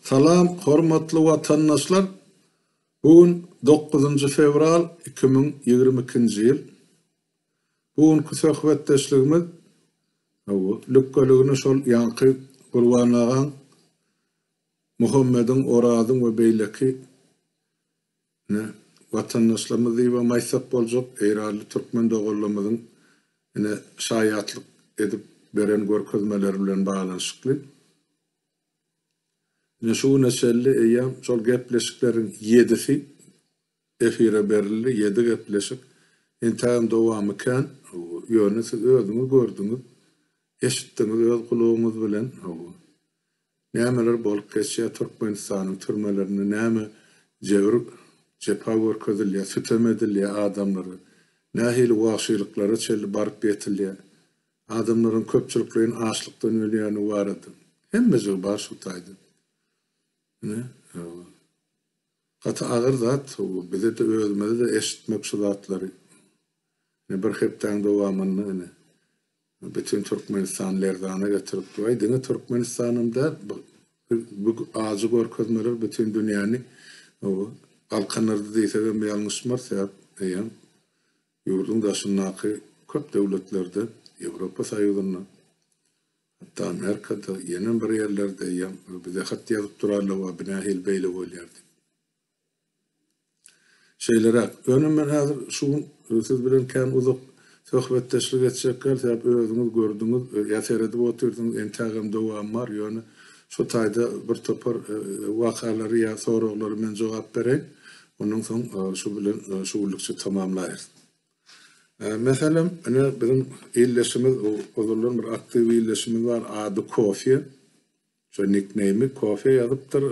Salam, hormatly watandaşlar. Bugün 9 fevral 2022 ýyl. Bugünkü söhbetdeşligimiz lükkeligini şol ýanky gurbanagan Muhammedin Orazyň we beýleki watandaşlarymyz diýip maýsap boljak eýrali türkmen dogullamyzyň şaýatlyk edip beren görkezmeleri bilen baglanşykly. Şu neşelli eýam şol gepleşiklerin 7'si efire berildi, 7 gepleşik. Entägem dowamy kan, ýöne siz özüňiz gördüňiz, eşitdiňiz öz kulagyňyz bilen. Nämeler bolup geçýär Türkmenistanyň türmelerinde, näme jebir, jepa görkezilýär, sütem edilýär adamlary, nähili wagşylyklary çelli baryp betilýär. Adamlaryň köpçülikligiň açlykdan ölýäni barady. Hemmesi bar şu taýdy. Gata ağır zat, bize de özmedi de eşitmek şu zatları. Bir hepten dovamını bütün Türkmenistanlardan getirip koy. Dine Türkmenistan'da bu ağzı görkezmeler bütün dünyanı alkanlarda deyse de yanlışmarsa yurdun daşındaki köp devletlerde Avrupa sayılığına hatta Amerika'da yeni bir yerlerde bize hat yazıp durarlar ve binahil beyle olyardı. Şeylere, önümden hazır şu siz bilen kan uzak söhbetdeşlik etsekler, sebep özünüz gördünüz, yaseredip oturdunuz, entägem dowam var, yani şu taýda bir topar wakalary ya soraglary men jogap bereyim, ondan soň şu bilen şu ulukçy tamamlaýar. Mesela bizim illeşimiz, ozurların bir aktiv illeşimiz var, adı Kofi, şu nickname'i Kofi yazıptır,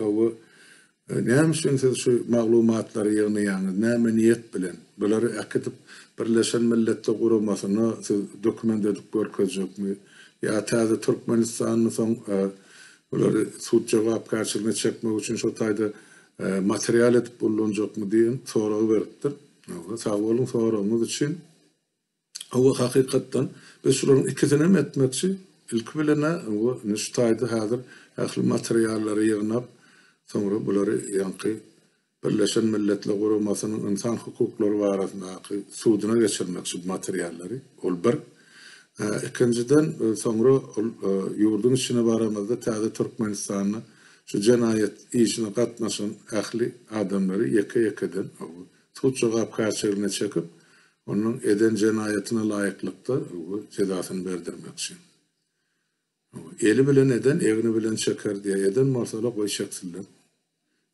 näme üçin siz şu maglumatlary ýygnaýaňyz, näme niyet bilen, bulary akıtyp Birleşen Milletler Guramasyna siz dokument edip görkezjekmi, ýa täze Türkmenistanyň soň bulary suç jogap karşylygyna çekmek üçin şu taýda material edip bulunjakmy diýen soragy beripdir. Sag bolun soragyňyz üçin. O hakikaten biz şuların ikisini mi etmekçi? İlk bilene o nüştaydı hazır akıl materyalları yığınıp sonra bunları yankı Birleşen Milletler Guramasynyň insan hukukları barasyndaky suduna geçirmekçi materyalları ol bir. İkinciden sonra yurdun içine baramazda täze Türkmenistanyň şu jenayet işine gatnaşan ähli adamları yeke-yekeden suç jogap karşylygyna çekip onun eden jenayetine layıklıkta cezasyny berdirmek için. Eli bilen eden, evini bilen çeker diye eden marsala koyşaksınlar.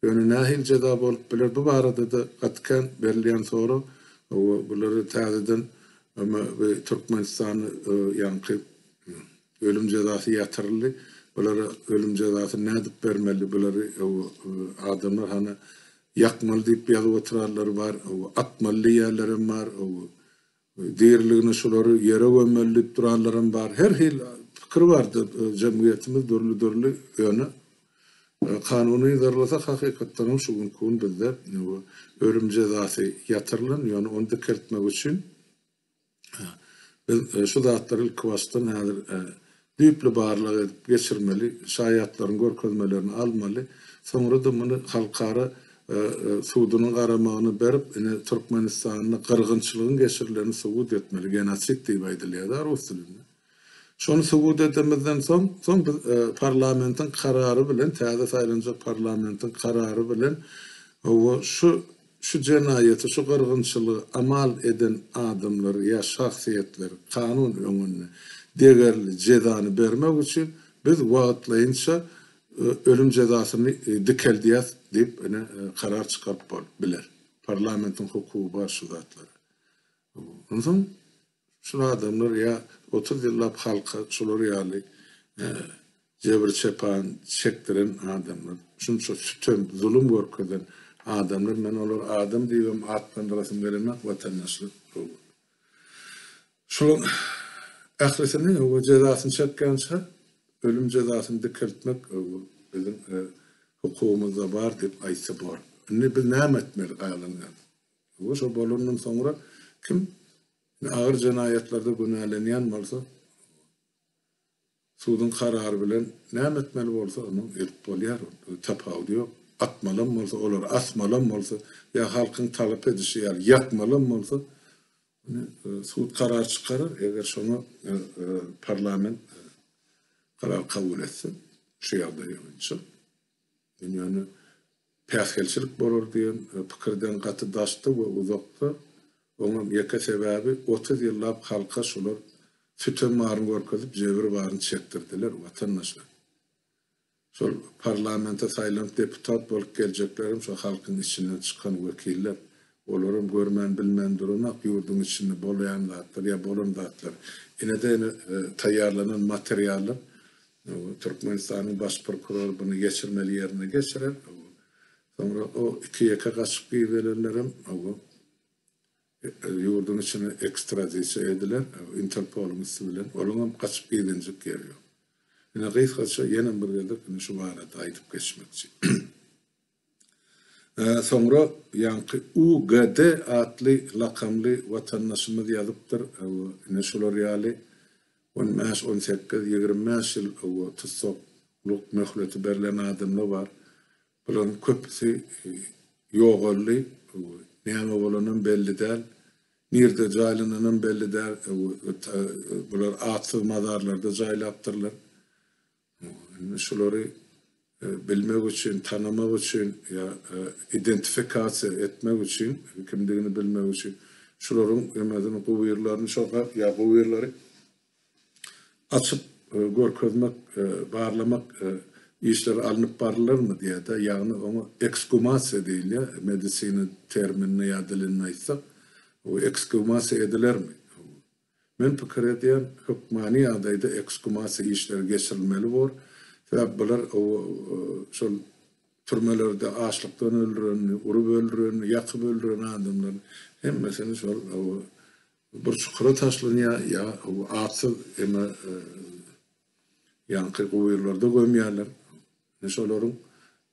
Yani nahil ceza bolup bilir. Bu barada da katken berliyen sonra bunları täzeden ama Türkmenistan'ı yankı ölüm cezası yatırılı. Bunları ölüm cezası ne edip vermeli? Bunları adamlar hani yakmalı deyip yazıp oturarlar var, atmalı yerlerim var, değerliğine şuları yere gömmelip duranlarım var. Her hil fikir vardı cemiyetimiz dörlü yönü. Kanunu idarlasa hakikaten şu gün bizde ölüm cezası yatırılan, yani onu dikeltmek için şu zatları ilk vasıtan düýpli barlyk edip geçirmeli, şaýatlaryň görkezmelerini almalı, sonra da bunu halkara suudunun garamagyny berip, Türkmenistanyň gyrgynçylygyň geçirilerini subut etmeli, genosit diýip aýdylýar rus dilinde. Şonu subut edemezden soň parlamentin kararı bilen, täze saýlanjak parlamentin kararı bilen şu jenayeti, şu gyrgynçylygy amal eden adamlar ya şahsiýetler kanun öňünde degerli cezany bermek üçin biz wagtlaýynça ölüm cezasyny dikeldiýäs diýip karar çıkarıp biler. Parlamentin hukuku bar şu zatlary. Ondan şu adamlar ya 30 ýyllap halka şolary ýaly jebir çepan çekdiren adamlar, şunça sütem zulüm görkezden adamlar, men olar adam diýip atlandyrasym bermek watandaşlyk. Şu ahresini o cezasyny çekkençe ölüm cezasyny dikeltmek bizim hukukumuzda var diýip aýtsa bor. Biz näme etmeli aýlanýar? Şu bolundan sonra kim ağır cinayetlerde günahlanýan bolsa suudun kararı bilen näme etmeli bolsa onu edip bolýar. Tapaw diýok. Atmalan bolsa, olar asmalan bolsa, ya halkyň talap edişi ýa ýakmalan bolsa, suud karar çykarar. Eger şonu parlament karar kabul etse, şu ýagdaý boýunça dünýäni päsgelçilik bolar diýen pikirden gaty daşdy we uzakda. Onun ýeke sebäbi 30 ýyllap halka şolar sütün maryn görkezip jebir baryn çekdirdiler watandaşlar. Şol parlamenta saýlanıp deputat bolup geljeklerim şo halkyň içinden çykan wekiller. Olaryň görmän bilmän durunak ýurdun içinde bolýan zatlar ýa bolan zatlar. Ine-de taýýarlanan materiallar Türkmenistanyň baş prokurory bunu geçirmeli ýerine geçirer. Sonra o iki yaka gaçyp giýilenlerim ýurdun içine ekstradisiýa ediler. Interpol'un ismi bilen olaňam gaçyp giýilenjek gelýär. Ine gysgaça ýene bir geldik şu barada aýdyp geçmekçi. Sonra ýanky UGD atly lakamly watandaşymyz ýazypdyr. Ine şolar ýaly 18-20 ýyl tutsakluk möhleti berilen adamlar bar. Buların köpüsi ýogally, näme bolanym belli däl, nirde jaýlanynyň belli däl. Bular atly mazarlarda jaýlapdyrlar. Şolary bilmek üçin, tanamak üçin, ýa identifikasiýa etmek üçin, kimdigini bilmek üçin şolaryň emedini gowyrlaryny şoka ýa gowyrlary açyp görkezmek, barlamak işler alınıp barılarmı diye de yani onu ekshumasiya diýilýär, medisina terminini ýa diline aýtsak, o ekshumasiya ediler mi? Men pikir edýän hukmany ýagdaýda ekshumasiya işleri geçirilmeli bor. Sebäp bular şol türmelerde açlykdan öldüren, urup öldüren, ýakyp öldüren adamlar hemmesini şol bir çukura taşlanýar ýa atsy eme ýanky gowyrlarda gömýärler. Şolaryň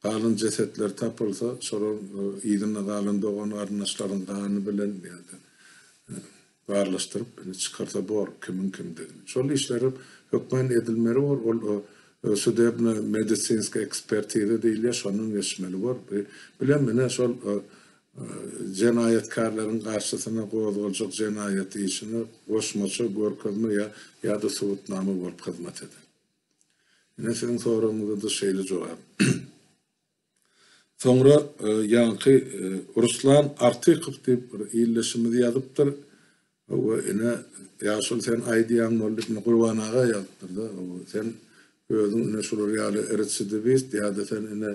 galyn jesetler tapylsa, şolaryň ýygyna galyn dogan arnaşlaryň gany bilen barlaşdyryp çykarsa bor kimin. Şol işleri hökmen edilmeli bor. Ol südebne medisinska ekspertize diýilýär, şonuň geçmeli bor. Bilen mene şol jenayetkarlaryň garşysyna gozulajak jenayet işini goşmaça görkezme ýa da suwutnama bolup hyzmat eder. Ine senin soramyňa da şeýle jogap. Sonra ýanky Ruslan Artykow diýip bir ýyllaşymy ýazypdyr. We ine ýaşul sen aýdýan bolupny Gurbanaga ýazypdyr da. Sen özüň ine şolary ýaly residivist ýa-da sen ine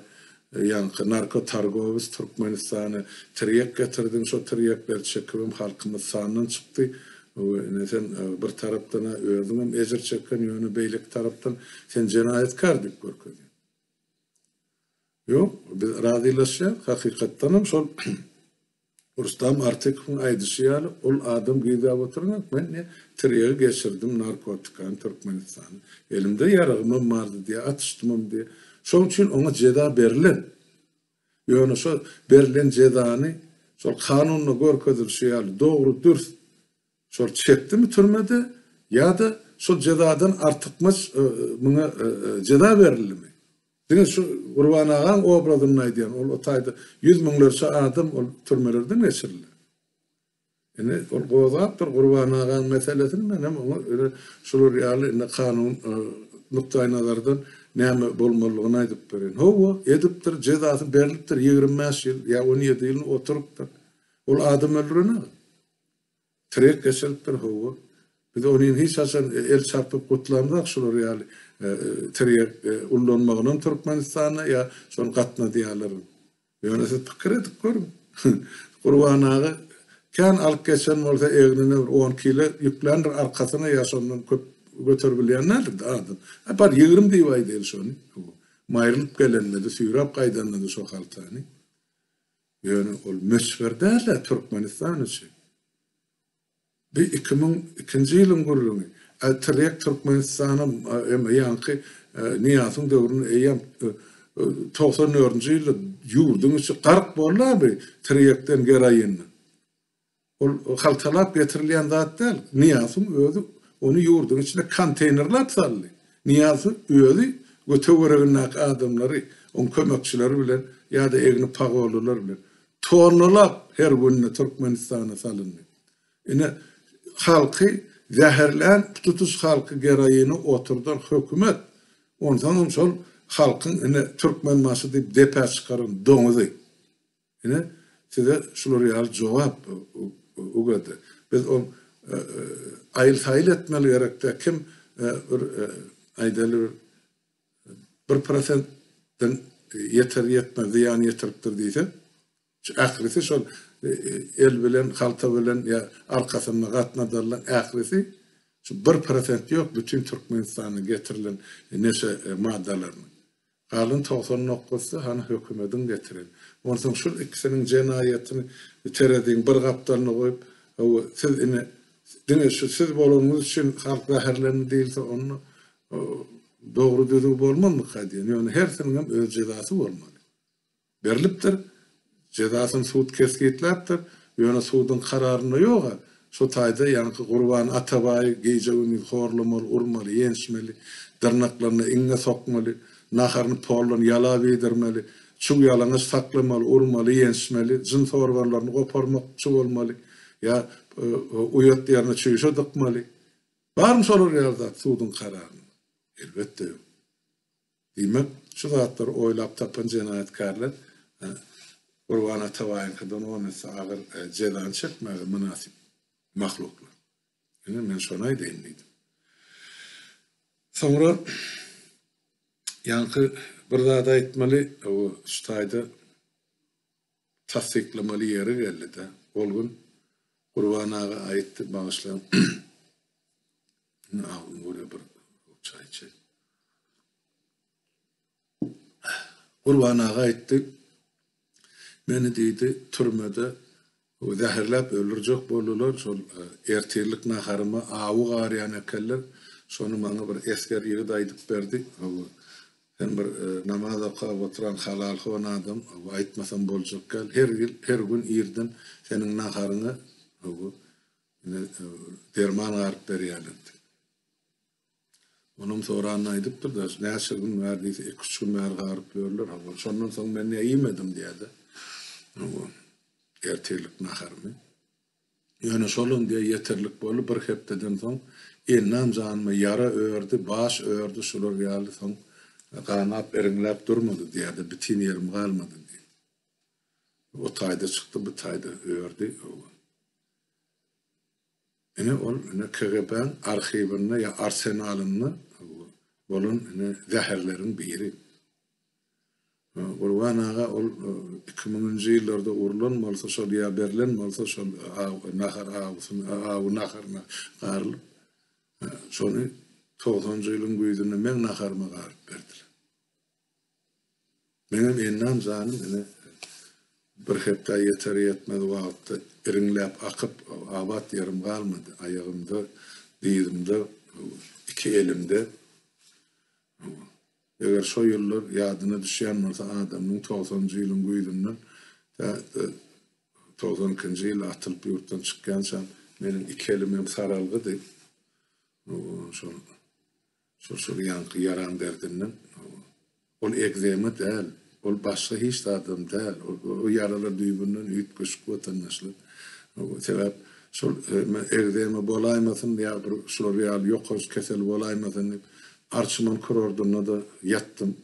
ýanky narkotargowist Türkmenistany tiryek getirdin, şo tiryekler çekibim halkymyz sanyny çykdy. Ine sen bir tarapdan özüňem ejir çeken ýöne beýlik tarapdan sen jenayetkar diýip görkezýän. Ýok, biz razylaşýar, hakykatdanam şol Rustam Artykowyň aýdyşy ýaly ol adam giýdap oturgan, men tiryegi geçirdim narkotikan Türkmenistany. Elimde ýaragym bardy diýe atışdym diýe. Şoň üçin ona jeda berilen. Ýöne şo berilen jedany şol kanunyna görkezilşi ýaly dogry dürst şol çekdimi türmede ýa-da şol jedadan artykmys muňa jeda berilmi? Diňe şu Gurbanagan obrazyny aýdýan, ol otaýda 100 miňlerçe adam ol türmelerden geçirildi. Ene ol gozapdyr Gurbanagan meselesini menem öyle şolar ýaly kanun nukta nazardan näme bolmalygyny aýdyp beren. Howa edipdir, jezasy berilipdir 25 ýyl ýa 17 ýyl oturypdyr. Ol adam öldürene. Trek geçiripdir howa. Biz onuň hiç haçan el çarpyp gutlanmak şolar ýaly trek ullanmagynyň Türkmenistana ýa şol gatna diýerler. Ýöne siz pikir edip görün. Gurbanaga kan alyp geçen bolsa egnine 10 kilo ýüklendir arkasyna ýa şondan köp götürüp bilýänler adam. Bar 20 diýip aýdyl şonu. Maýrylyp gelenleri süýrap gaýdanlary şo haltany. Ýöne ol meşgerdäler Türkmenistan üçin. Bir 2002 ýylyň guruluny. Trek Türkmenistanyň ýanky niýasyň döwrüne eýem 94-nji ýylda ýurdun içi gark bolýar trekden geraýyn. Ol haltalap getirilýän zat däl. Niýasyň özü onu ýurdun içinde konteynerlap saldy. Niýazy özi götegeregnek adamlary, on kömekçileri bilen ýa-da egni pagolular bilen tonulap her günne Türkmenistana salyndy. Ine halky zäherlän tutus halky geraýyny oturdan hökümet ondan şol halkyň ine Türkmen maşy diýip depä çykaran doňuzy. Ine size şular ýaly jogap ugady. Biz on aýyl etmeli gerekde kim bir aýdaly 1%-den yeter yetmez ýany ýetiripdir diýse, ählisi şol el bilen, halta bilen ya arkasyna gatnadarlar ählisi şu 1% ýok bütün Türkmenistany getirilen neşe maddalaryny. Galyn 99'sy hany hökümetin getiren. Ondan şu ikisinin jenaýatyny terediň bir gapdalyny goýup, siz ine diňe şu siz bolanyňyz üçin halk zäherlerini diýilse onu dogry düzgün bolmaly diýen. Ýöne her seniň öz jezasy bolmaly. Berilipdir. Cezasyny suud kesgitläpdir. Ýöne suudun kararyny ýoga. Şu taýda ýani Gurban Atabay geýje güni horlamaly, urmaly, ýenişmeli, dyrnaklaryny iňe sokmaly, naharyny porlaryny ýalap ýedirmeli, çuw ýalanyş saklamaly, urmaly, ýenişmeli, jyn sorbarlaryny goparmakçy bolmaly, ýa uyat ýerine çüýüşe dykmaly. Barmy şolar ýazda suudun kararyny? Elbetde. Diýmek, şu zatlar oýlap tapan jenaýatkarlar Gurban Atabay'ın olmasa ağır cezadan çekmeli münasip mahluklar. Yani ben şonay değinliydim. Sonra yankı burada da etmeli o şutayda tasdiklemeli yeri geldi de olgun Gurban Ağa aitti bağışlayan ağın buraya bir çay içelim. Gurban Ağa aitti meni diýdi türmede zäherläp öldürjek boldular. Şol ertirlik naharyma awu garyan ekeller. Şonu maňa bir esker ýigit aýdyp berdi. Hem bir namaz okap oturan halal howan adam aýtmasam boljak kel. Her gün ýerden seniň naharyňy derman garyp berýärler. Onum soran aýdypdyr da näçe gün berdiýse 2-3 gün mer garyp berler. Şondan soň men ýemedim diýdi. Ertirlik naharmy. Ýöne şolun diye yeterlik bolup bir hepdeden soň ennam janymy yara ördü, baş ördü, şular ýaly soň ganap eriňläp durmady diýdi, bitin ýerim galmady diýdi. O taýda çykdy, bu taýda ördü. Ene ol KGB'nin arşivini ya arsenalyny bolun zäherlerin biri. Gurban Ağa ol 2000-nji ýyllarda urulanmalsa şol ýa berilenmalsa şol nahar naharyna garylyp şonu 90-njy ýylyň güýdüne men naharyma garyp berdiler. Menem ennam zanym bir hepde yeter yetmedi wagtda eriňläp akyp abat ýerim galmady. Aýagymda, diýdimde, iki elimde. Eger şo ýyllar ýadyna düşýän bolsa adamyň 90-njy ýylyň güýdünden 92-nji ýyl atylyp ýurtdan çykkança meniň iki elimim saralgydy. Şol ýanky yaran derdinden ol egzema däl, ol başga hiç adam däl. O yaralar düýbünden üýtgeşik watandaşlar. Sebäp şol egzema bolaýmasyn ýa bir şol ýaly ýokary kesel bolaýmasyn Arçman kurorduna da yattım.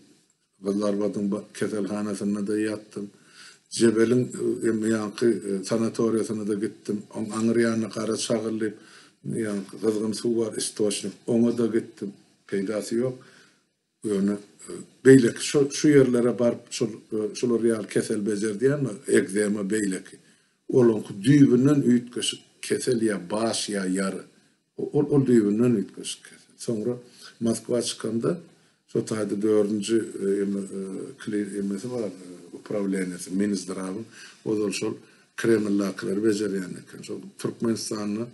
Gıllarbadım keselhanasyna da yattım. Jebelin yankı sanatoriyasına da gittim. On Angryan'a kara çağırlayıp yankı kızgın su var istoşnik. Ona da gittim. Peydası yok. Yani beylek şu yerlere barıp şular yal kesel becerdiyen egzema beylek. Olun düýbünden üýtgeşik kesel ya baş ya yarı. Ol düýbünden üýtgeşik kesel. Sonra Moskva çıkanda şu taýda 4-nji emesi var, upravleniýasy, Minzdrav'ın o da şol Kremllaklar bejerýän eken. Şol Türkmenistanyň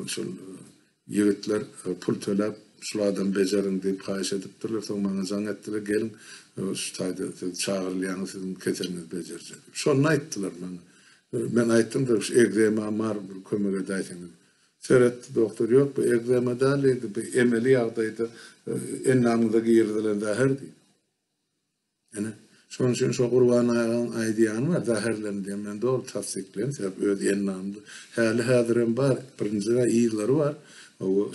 şol ýigitler pul töläp şulardan bejerin diýip haýyş edipdirler. Soň maňa jaň etdiler, gelin şu taýda çağırylýan siziň keseliniz bejerjek. Şonu aýtdylar maňa. Men aýtdym da şu egzema mar kömege daýsaňyz. Seyretti doktor yok, bu egzama dalıydı, bu emeli yağdaydı, ennamıda giyirdiler dahir deydi. Yani, şonun için şu Qurban ayağın aydiyanı var, dahirlerini diyeyim, ben doğru tasdikleyin, sebep öd ennamda. Hali hadirin var, birincide iyileri var, o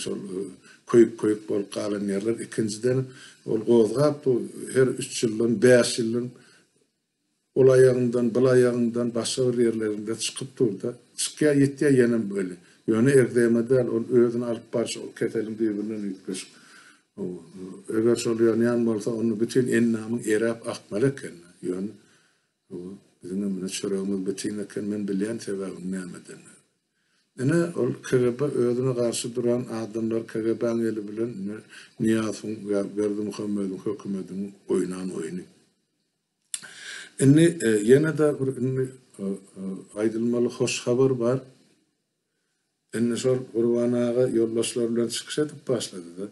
koyup bol qalan yerler, ikinciden, ol qozgap, her 3 yılın, 5 yılın, ol ayağından, bıl ayağından, başka bir yerlerinde çıkıp durdu. Çıkıya yettiye yenem böyle. Yönü erdeyemedi, ol özünü alıp barça, ol ketelim birbirinden yutmuş. Eğer şol yan bolsa, onu bütün ennamın erap akmalı eken. Yönü, bizim emine çörağımız bütün eken, men bilyen sebebim neyemeden. Yine ol KGB özüne karşı duran adamlar KGB'nin eli bilen Niyaz'ın ve Berdi Muhammed'in hükümetinin oynan oyunu. Yine de aydılmalı hoş haber var. Şol Qurban ağa yoldaşlar bilen çıkış edip başladı da.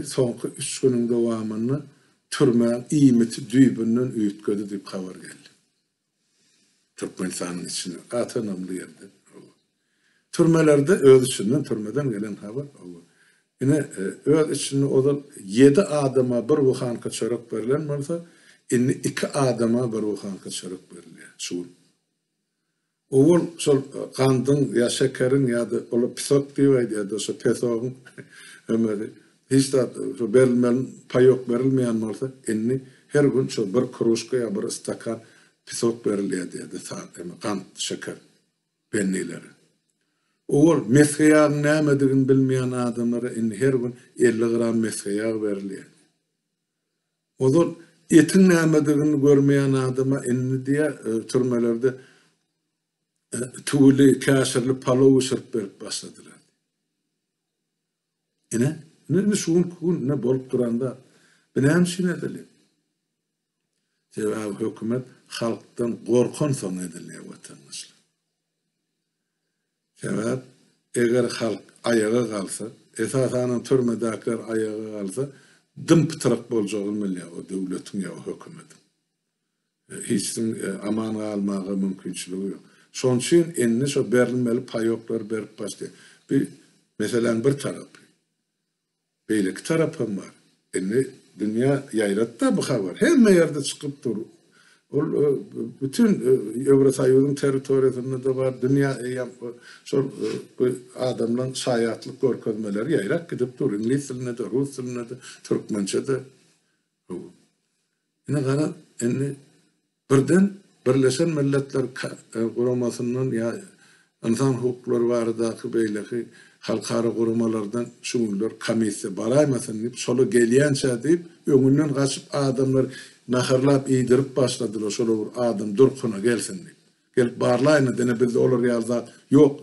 Soňky 3 günüň dowamyny türmäň iýmiti düýbünden üýtgedi diýip habar geldi. Türkmenistanyň içinde, atanamly ýerde. Türmelerde öz içinden, türmeden gelen haber. Yine öz içinde odal 7 adama bir wuhanka çörek berilen bolsa, 2 adama bir wuhanka çörek berilýär. Şu. Ol şol kandyň ya şekerin ya da ol pisok diýip ya da şo pesogyň ömeri hiç de berilmeyen, payok verilmeyen bolsa, her gün şu bir kruşka ya bir stakan pisok verilýär diýdi, kant şeker bennileri. Ol meshiýagyň nämedigini bilmeýän adamlara her gün 50 gram meshiýag verilýär. Ol etin nämedigini görmeýän adama diýe türmelerde tuğli, kaşirli palaw sırp berip başladylar. Ne şuun kun ne bolup duranda bilen şin edeli. Sebäbi hökümet halkdan gorkan soň edilýär watandaşlar. Sebäp eger halk ayağa kalsa, esasanan türmedäkiler ayağa kalsa, dım pıtırık boljagyny bilýär o döwletiň ya hökümetin. Hiçsin aman almagy mümkinçiligi ýok. Şoň üçin şo berilmeli payoklar berip başlaýar. Mesela bir tarap. Beylik tarafım var. Dünya yayratta bu haber. Hemme yerde çıkıp dur. Bütün Evrosayyo'nun teritoriyasında da var. Dünya bu adamların sayatlık görkezmeleri yayrak gidip dur. İngiliz diline de, Rus diline de, Türkmençe de. Yine kana birden Birleşen Milletler Kuramasından ya insan hukukları vardaki beyleki halkara kurumalardan şunlar komissiya baraymasın deyip, şolu gelýänçe deyip, öňünden gaçyp adamlar naharlap iýdirip başladylar, şolu adam durkuna gelsin deyip. Gelip barlaýna dene bizde olar ýazda ýok,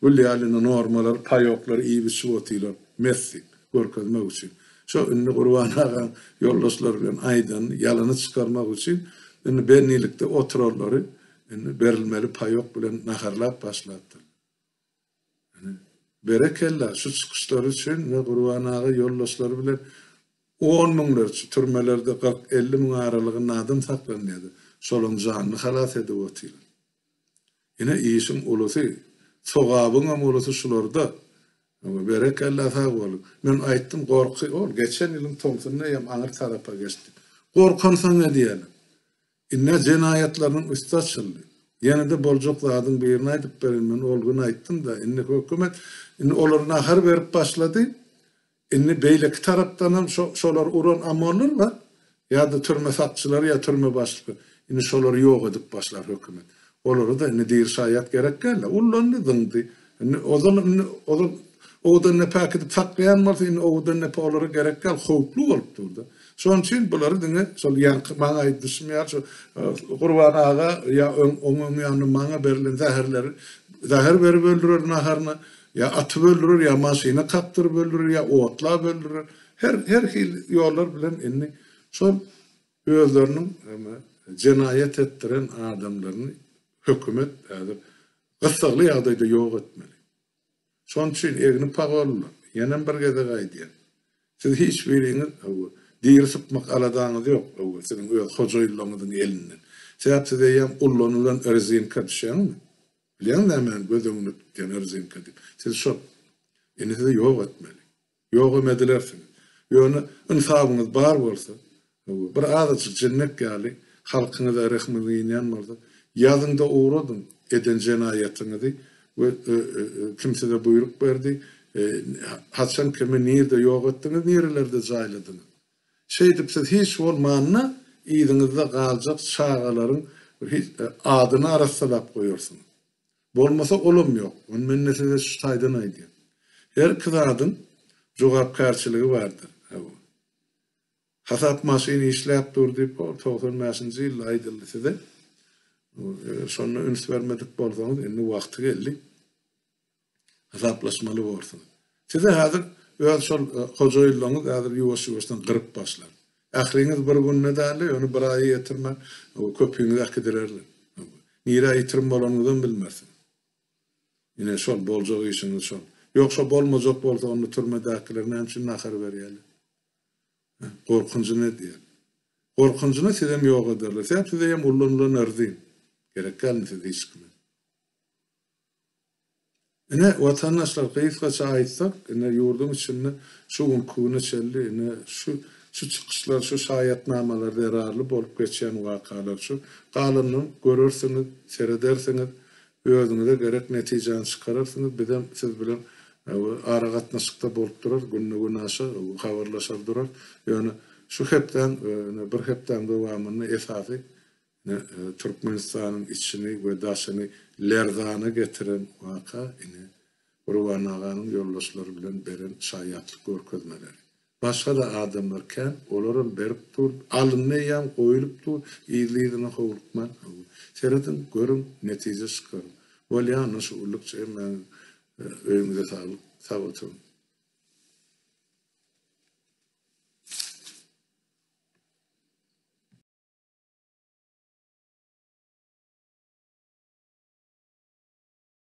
bu ýalyny normalar, payoklar iýi bir şuwatylar, messi görkezmek üçin. Şo ünni Qurban ağa yoldaşlar bilen aýdan ýalyny çykarmak üçin bennilikde oturarlary berilmeli payok bilen naharlap başladylar. Berekella şu çıkışları için ve Qurban ağa yoldaşları bilen 10 miňlerçe türmelerde 40-50 miň aralygynda adam saklanýardy. Şolun janyny halas edip otylar. Yine işin ulusy, sogabyň hem ulusy şularda. Berekella sag bolup. Men aýtdym gorky ol. Geçen ýylyň toňsyna hem aňyr tarapa geçdi. Gorkansaň ne diýelim? Jenayetlaryň üstü açyldy. Ýene de boljak zadyň birini aýdyp berilmeni olguny aýtdym da, hökümet olar nahar berip başlady. Beýleki tarapdan hem şolar uran amanlar var. Ya da türme satçylar ya türme başlygy. Şolar ýok edip başlar hökümet. Olary da diýir şaýat gerek geldi. Ulandy dyndy. Odan ne pak edip saklayan bolsa, odan ne olary gerek gel, howplu bolup durdy. Şoň üçin bulary diňe şol ýanky maňa aýdysmýar, şu Qurban ağa ya oňun ýanyna maňa berilen zahir berip öldürer naharny, ya atyp öldürer, ya maşyna kaptyryp öldürer, ya otlap öldürer. Her hil ýollar bilen şol özleriniň jenayet etdiren adamlaryny hökümet gysgaly ýagdaýda ýok etmeli. Şoň üçin egni pagollar. Ýene bir gede gaýdýar. Siz hiç biriňiz diýir sıkmak aladaňyz ýok. Siziň hojaýylaryňyzyň elinden. Sebäp size ýam ullanylan erzin katşýarmy? Bilen de men gözüňi tutýan erzinka diýip. Siz şol eni de ýok etmeli. Ýok emedilersiň. Ýöne insabyňyz bar bolsa, bir azajyk cennet gali, halkyňyza rahmetiňden bolsa, ýazynda uğradın eden jenaýatyňyzy we kimse de buyruk berdi. Haçan kime nirde ýok etdiňiz, nirelerde jaýladyňyz. Şeýdip siz hiç bolmanyna ýygyňyzda galjak çağalaryň adyny arasalap goýarsyňyz. Bolmasa olum ýok. Onu men size şu taýdan aýdym. Her kızadın jogapkärçiligi bardyr. Hasap maşyny işläp durdy, 95-nji ýyl aýdyldy size. Şonu üns vermedik bolsaňyz, endi wagty geldi. Hasaplaşmaly bolsun. Size hazır öz şol hojaýylygyňyz hazır ýuwaş-ýuwaşdan gyryp başlar. Ähiriňiz bir günne däli, onu bir aý ýetirme, köpüňiz akidirerler. Nire ýitirim bolanyňyzdan bilmersiň. Yine şol boljak işiniz şol. Yoksa bolmazak bolsa onu türmedäkilerine hemşin nahar berýärler. Korkunçy ne diýer? Korkunçyny sizem ýok ederler. Sen sizem ullanlan erdin. Gerek gelmese de hiç kimi. Ene vatandaşlar kıyıskaça aitsak, ene yurdum içinde şu unkunu çelli, ene şu çıkışlar, şu şayetnamalar yararlı bolup geçen vakalar şu. Kalının görürsünüz, seyredersiniz, özünüze gerek neticeni çıkarırsınız. Bidem siz bilen ara gatnaşykda bolup durar, günne günaşa, habarlaşar durar. Yani şu hepten, bir hepten dowamyny esasy Türkmenistan'ın içini ve daşını lerdana getiren vaka ini Urban Aga'nın yoldaşları bilen beren şaýatlyk görkezmeleri. Başga da adamlarken olaryň berip dur, alınmaýan goýulyp dur, ýylygyny howlukman. Seredin görüm netije çykarym. Bolýan şu ulluk men öýüňize sağlyk, sag bolsun.